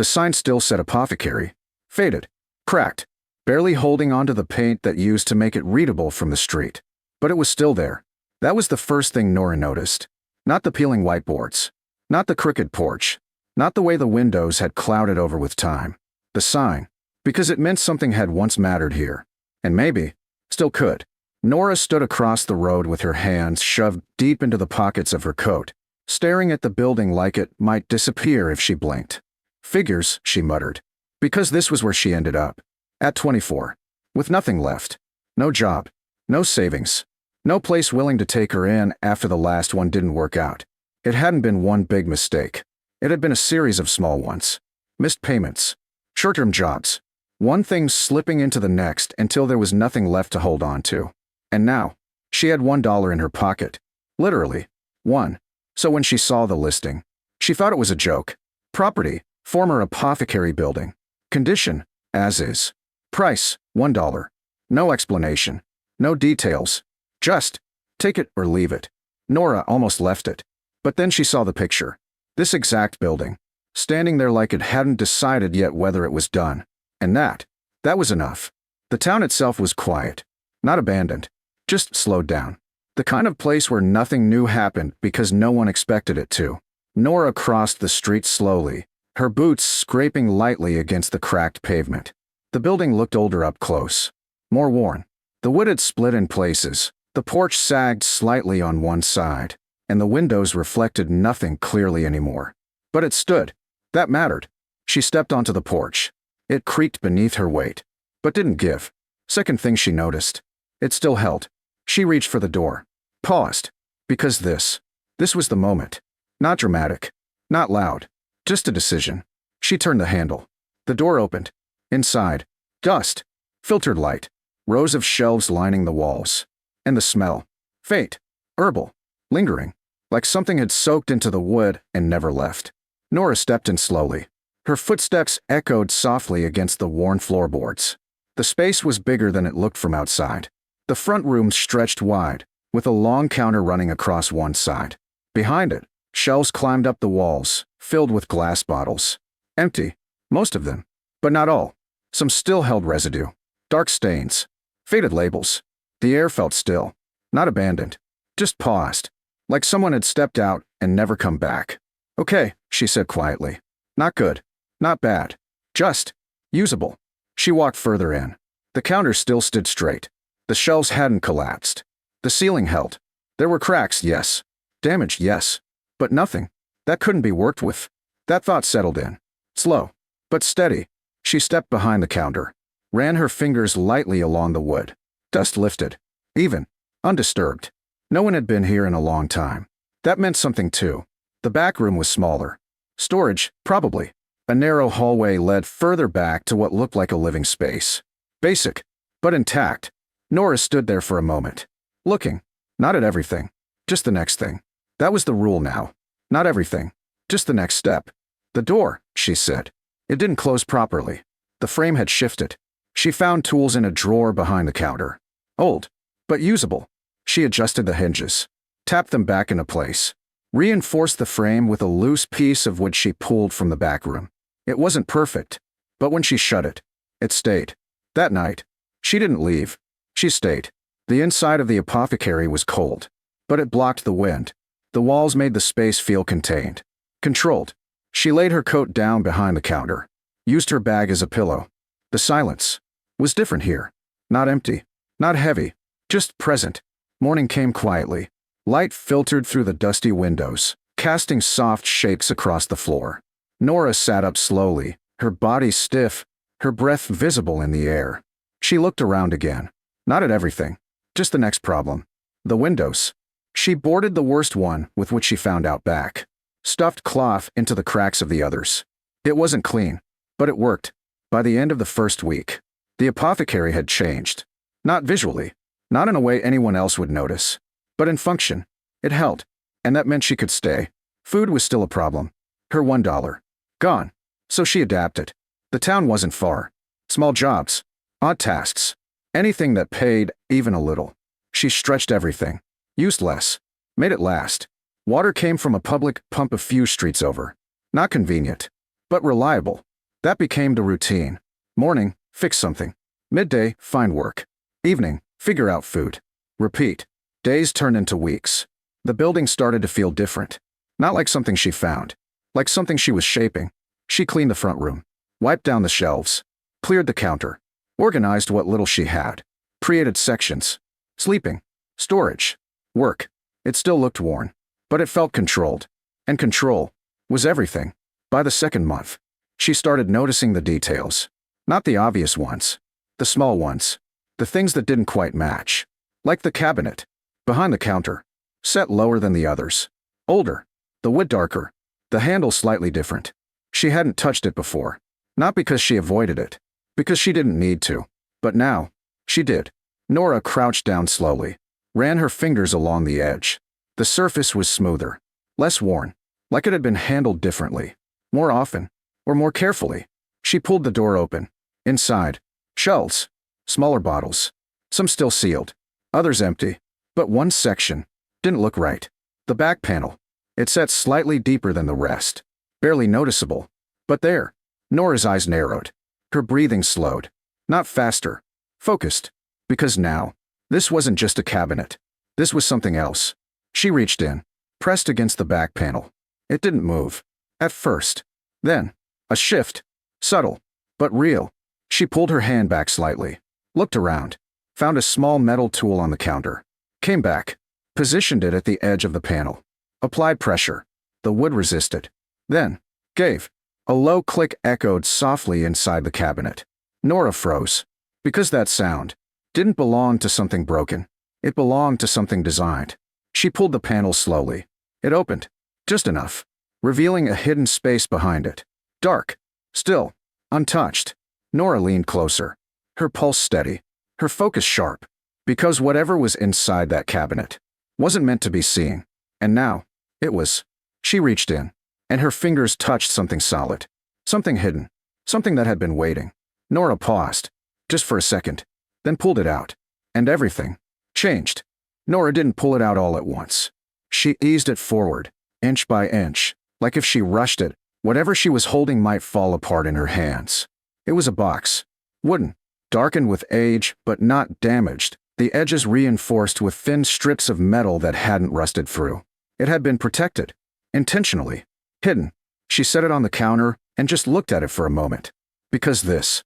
The sign still said Apothecary. Faded. Cracked. Barely holding onto the paint that used to make it readable from the street. But it was still there. That was the first thing Nora noticed. Not the peeling whiteboards. Not the crooked porch. Not the way the windows had clouded over with time. The sign. Because it meant something had once mattered here. And maybe, still could. Nora stood across the road with her hands shoved deep into the pockets of her coat, staring at the building like it might disappear if she blinked. Figures, she muttered. Because this was where she ended up. At 24. With nothing left. No job. No savings. No place willing to take her in after the last one didn't work out. It hadn't been one big mistake. It had been a series of small ones. Missed payments. Short-term jobs. One thing slipping into the next until there was nothing left to hold on to. And now, she had $1 in her pocket. Literally. One. So when she saw the listing, she thought it was a joke. Property, former apothecary building. Condition, as is. Price, $1. No explanation. No details. Just, take it or leave it. Nora almost left it. But then she saw the picture. This exact building. Standing there like it hadn't decided yet whether it was done. And that was enough. The town itself was quiet. Not abandoned. Just slowed down. The kind of place where nothing new happened because no one expected it to. Nora crossed the street slowly, her boots scraping lightly against the cracked pavement. The building looked older up close. More worn. The wood had split in places. The porch sagged slightly on one side, and the windows reflected nothing clearly anymore. But it stood. That mattered. She stepped onto the porch. It creaked beneath her weight, but didn't give. Second thing she noticed. It still held. She reached for the door. Paused. Because this was the moment. Not dramatic. Not loud. Just a decision. She turned the handle. The door opened. Inside. Dust. Filtered light. Rows of shelves lining the walls. And the smell. Faint. Herbal. Lingering. Like something had soaked into the wood and never left. Nora stepped in slowly. Her footsteps echoed softly against the worn floorboards. The space was bigger than it looked from outside. The front room stretched wide, with a long counter running across one side. Behind it, shelves climbed up the walls, filled with glass bottles. Empty. Most of them. But not all. Some still held residue. Dark stains. Faded labels. The air felt still. Not abandoned. Just paused. Like someone had stepped out and never come back. Okay, she said quietly. Not good. Not bad. Just usable. She walked further in. The counter still stood straight. The shelves hadn't collapsed. The ceiling held. There were cracks, yes. Damage, yes. But nothing. That couldn't be worked with. That thought settled in. Slow. But steady. She stepped behind the counter. Ran her fingers lightly along the wood. Dust lifted. Even. Undisturbed. No one had been here in a long time. That meant something too. The back room was smaller. Storage, probably. A narrow hallway led further back to what looked like a living space. Basic, but intact. Nora stood there for a moment. Looking. Not at everything. Just the next thing. That was the rule now. Not everything. Just the next step. The door, she said. It didn't close properly. The frame had shifted. She found tools in a drawer behind the counter. Old, but usable. She adjusted the hinges. Tapped them back into place. Reinforced the frame with a loose piece of wood she pulled from the back room. It wasn't perfect, but when she shut it, it stayed. That night, she didn't leave. She stayed. The inside of the apothecary was cold, but it blocked the wind. The walls made the space feel contained. Controlled. She laid her coat down behind the counter. Used her bag as a pillow. The silence was different here. Not empty. Not heavy. Just present. Morning came quietly. Light filtered through the dusty windows, casting soft shapes across the floor. Nora sat up slowly, her body stiff, her breath visible in the air. She looked around again. Not at everything. Just the next problem. The windows. She boarded the worst one with which she found out back. Stuffed cloth into the cracks of the others. It wasn't clean, but it worked. By the end of the first week, the apothecary had changed. Not visually. Not in a way anyone else would notice. But in function, it held, and that meant she could stay. Food was still a problem. Her $1. Gone. So she adapted. The town wasn't far. Small jobs. Odd tasks. Anything that paid, even a little. She stretched everything. Used less. Made it last. Water came from a public pump a few streets over. Not convenient, but reliable. That became the routine. Morning, fix something. Midday, find work. Evening, figure out food. Repeat. Days turned into weeks. The building started to feel different. Not like something she found. Like something she was shaping. She cleaned the front room. Wiped down the shelves. Cleared the counter. Organized what little she had. Created sections. Sleeping. Storage. Work. It still looked worn. But it felt controlled. And control was everything. By the second month, she started noticing the details. Not the obvious ones. The small ones. The things that didn't quite match. Like the cabinet. Behind the counter. Set lower than the others. Older. The wood darker. The handle slightly different. She hadn't touched it before. Not because she avoided it. Because she didn't need to. But now, she did. Nora crouched down slowly. Ran her fingers along the edge. The surface was smoother. Less worn. Like it had been handled differently. More often. Or more carefully. She pulled the door open. Inside. Shelves. Smaller bottles. Some still sealed. Others empty. But one section didn't look right. The back panel. It sat slightly deeper than the rest. Barely noticeable. But there. Nora's eyes narrowed. Her breathing slowed. Not faster. Focused. Because now, this wasn't just a cabinet. This was something else. She reached in. Pressed against the back panel. It didn't move. At first. Then. A shift. Subtle. But real. She pulled her hand back slightly. Looked around. Found a small metal tool on the counter. Came back. Positioned it at the edge of the panel. Applied pressure. The wood resisted. Then. Gave. A low click echoed softly inside the cabinet. Nora froze. Because that sound didn't belong to something broken. It belonged to something designed. She pulled the panel slowly. It opened. Just enough. Revealing a hidden space behind it. Dark. Still. Untouched. Nora leaned closer. Her pulse steady. Her focus sharp. Because whatever was inside that cabinet wasn't meant to be seen. And now, it was. She reached in. And her fingers touched something solid. Something hidden. Something that had been waiting. Nora paused. Just for a second. Then pulled it out. And everything changed. Nora didn't pull it out all at once. She eased it forward, inch by inch, like if she rushed it, whatever she was holding might fall apart in her hands. It was a box. Wooden. Darkened with age, but not damaged. The edges reinforced with thin strips of metal that hadn't rusted through. It had been protected. Intentionally. Hidden. She set it on the counter and just looked at it for a moment. Because this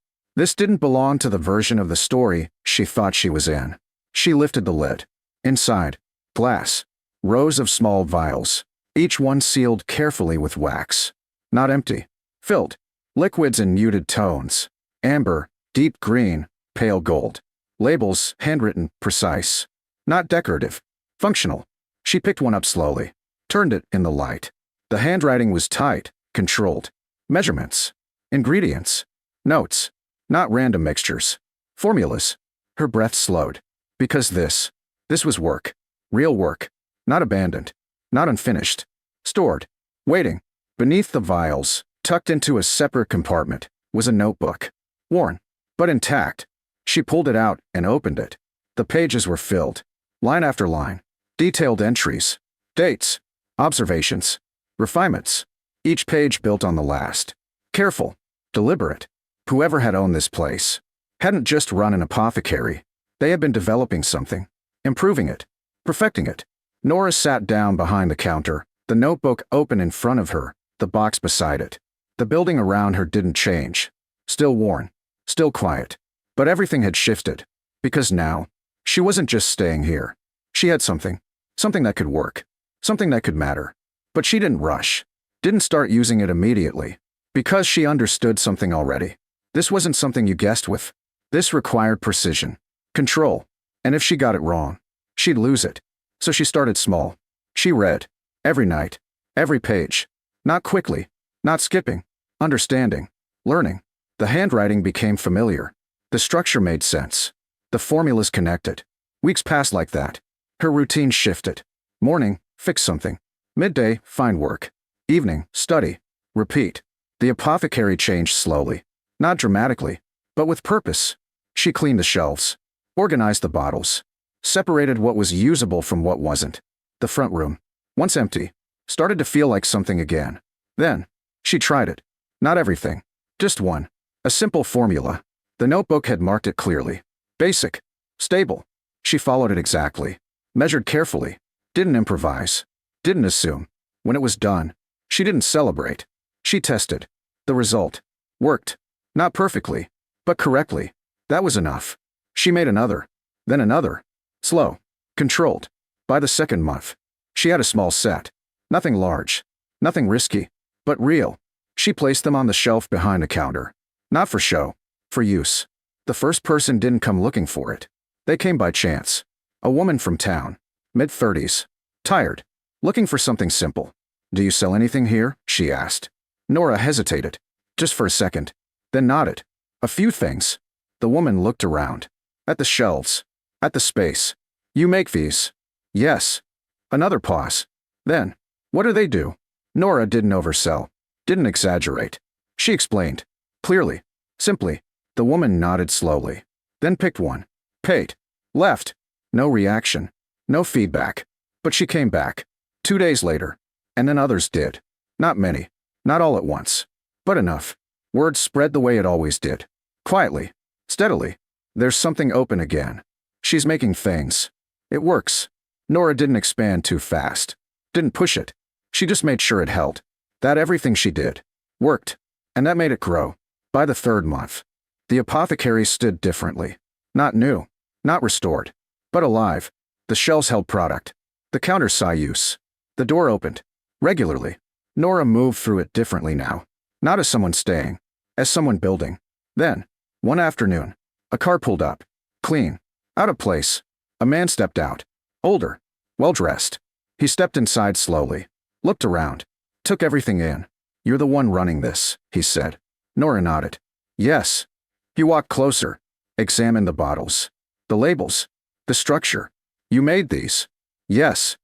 didn't belong to the version of the story she thought she was in. She lifted the lid. Inside. Glass. Rows of small vials. Each one sealed carefully with wax. Not empty. Filled. Liquids in muted tones. Amber, deep green, pale gold. Labels, handwritten, precise. Not decorative. Functional. She picked one up slowly. Turned it in the light. The handwriting was tight, controlled. Measurements. Ingredients. Notes. Not random mixtures. Formulas. Her breath slowed. Because this was work. Real work. Not abandoned. Not unfinished. Stored. Waiting. Beneath the vials, tucked into a separate compartment, was a notebook. Worn. But intact. She pulled it out and opened it. The pages were filled. Line after line. Detailed entries. Dates. Observations. Refinements. Each page built on the last. Careful. Deliberate. Whoever had owned this place hadn't just run an apothecary. They had been developing something. Improving it. Perfecting it. Nora sat down behind the counter, the notebook open in front of her, the box beside it. The building around her didn't change. Still worn. Still quiet. But everything had shifted. Because now, she wasn't just staying here. She had something. Something that could work. Something that could matter. But she didn't rush. Didn't start using it immediately. Because she understood something already. This wasn't something you guessed with. This required precision. Control. And if she got it wrong, she'd lose it. So she started small. She read. Every night. Every page. Not quickly. Not skipping. Understanding. Learning. The handwriting became familiar. The structure made sense. The formulas connected. Weeks passed like that. Her routine shifted. Morning, fix something. Midday, find work. Evening, study. Repeat. The apothecary changed slowly. Not dramatically, but with purpose. She cleaned the shelves. Organized the bottles. Separated what was usable from what wasn't. The front room, once empty, started to feel like something again. Then, she tried it. Not everything. Just one. A simple formula. The notebook had marked it clearly. Basic. Stable. She followed it exactly. Measured carefully. Didn't improvise. Didn't assume. When it was done, she didn't celebrate. She tested. The result. Worked. Not perfectly, but correctly. That was enough. She made another. Then another. Slow. Controlled. By the second month, she had a small set. Nothing large. Nothing risky. But real. She placed them on the shelf behind a counter. Not for show. For use. The first person didn't come looking for it. They came by chance. A woman from town. Mid-30s. Tired. Looking for something simple. "Do you sell anything here?" she asked. Nora hesitated. Just for a second. Then nodded. "A few things." The woman looked around. At the shelves. At the space. "You make these?" "Yes." Another pause. Then, "What do they do?" Nora didn't oversell. Didn't exaggerate. She explained. Clearly. Simply. The woman nodded slowly. Then picked one. Paid. Left. No reaction. No feedback. But she came back. 2 days later. And then others did. Not many. Not all at once. But enough. Word spread the way it always did. Quietly. Steadily. There's something open again. She's making things. It works. Nora didn't expand too fast. Didn't push it. She just made sure it held. That everything she did worked. And that made it grow. By the third month, the apothecary stood differently. Not new. Not restored. But alive. The shelves held product. The counter saw use. The door opened. Regularly. Nora moved through it differently now. Not as someone staying. As someone building. Then, one afternoon, a car pulled up. Clean. Out of place. A man stepped out. Older. Well-dressed. He stepped inside slowly. Looked around. Took everything in. "You're the one running this," he said. Nora nodded. "Yes." He walked closer. Examined the bottles. The labels. The structure. "You made these?" "Yes."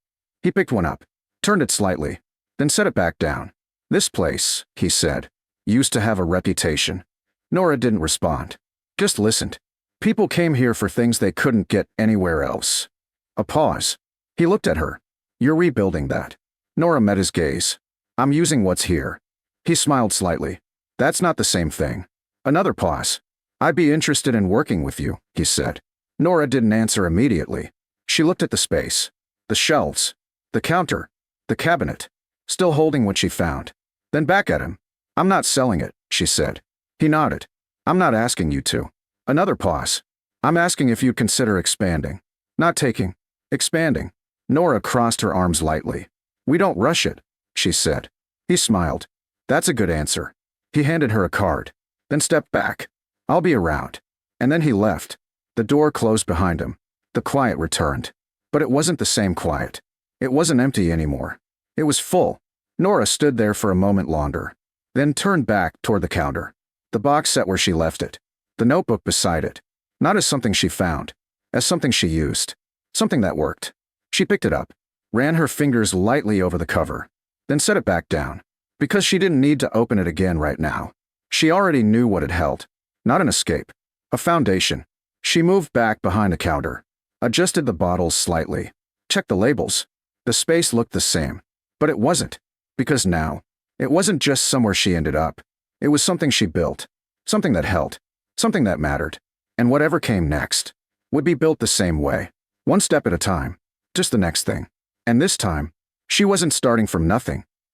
He picked one up. Turned it slightly. Then set it back down. "This place," he said, "used to have a reputation." Nora didn't respond. Just listened. People came here for things they couldn't get anywhere else. A pause. He looked at her. "You're rebuilding that." Nora met his gaze. "I'm using what's here." He smiled slightly. "That's not the same thing." Another pause. "I'd be interested in working with you," he said. Nora didn't answer immediately. She looked at the space. The shelves. The counter. The cabinet. Still holding what she found. Then back at him. "I'm not selling it," she said. He nodded. "I'm not asking you to." Another pause. "I'm asking if you'd consider expanding." Not taking. Expanding. Nora crossed her arms lightly. "We don't rush it," she said. He smiled. "That's a good answer." He handed her a card. Then stepped back. "I'll be around." And then he left. The door closed behind him. The quiet returned. But it wasn't the same quiet. It wasn't empty anymore. It was full. Nora stood there for a moment longer. Then turned back toward the counter. The box set where she left it. The notebook beside it. Not as something she found. As something she used. Something that worked. She picked it up. Ran her fingers lightly over the cover. Then set it back down. Because she didn't need to open it again right now. She already knew what it held. Not an escape. A foundation. She moved back behind the counter. Adjusted the bottles slightly. Checked the labels. The space looked the same. But it wasn't. Because now, it wasn't just somewhere she ended up. It was something she built. Something that held. Something that mattered. And whatever came next would be built the same way. One step at a time. Just the next thing. And this time, she wasn't starting from nothing.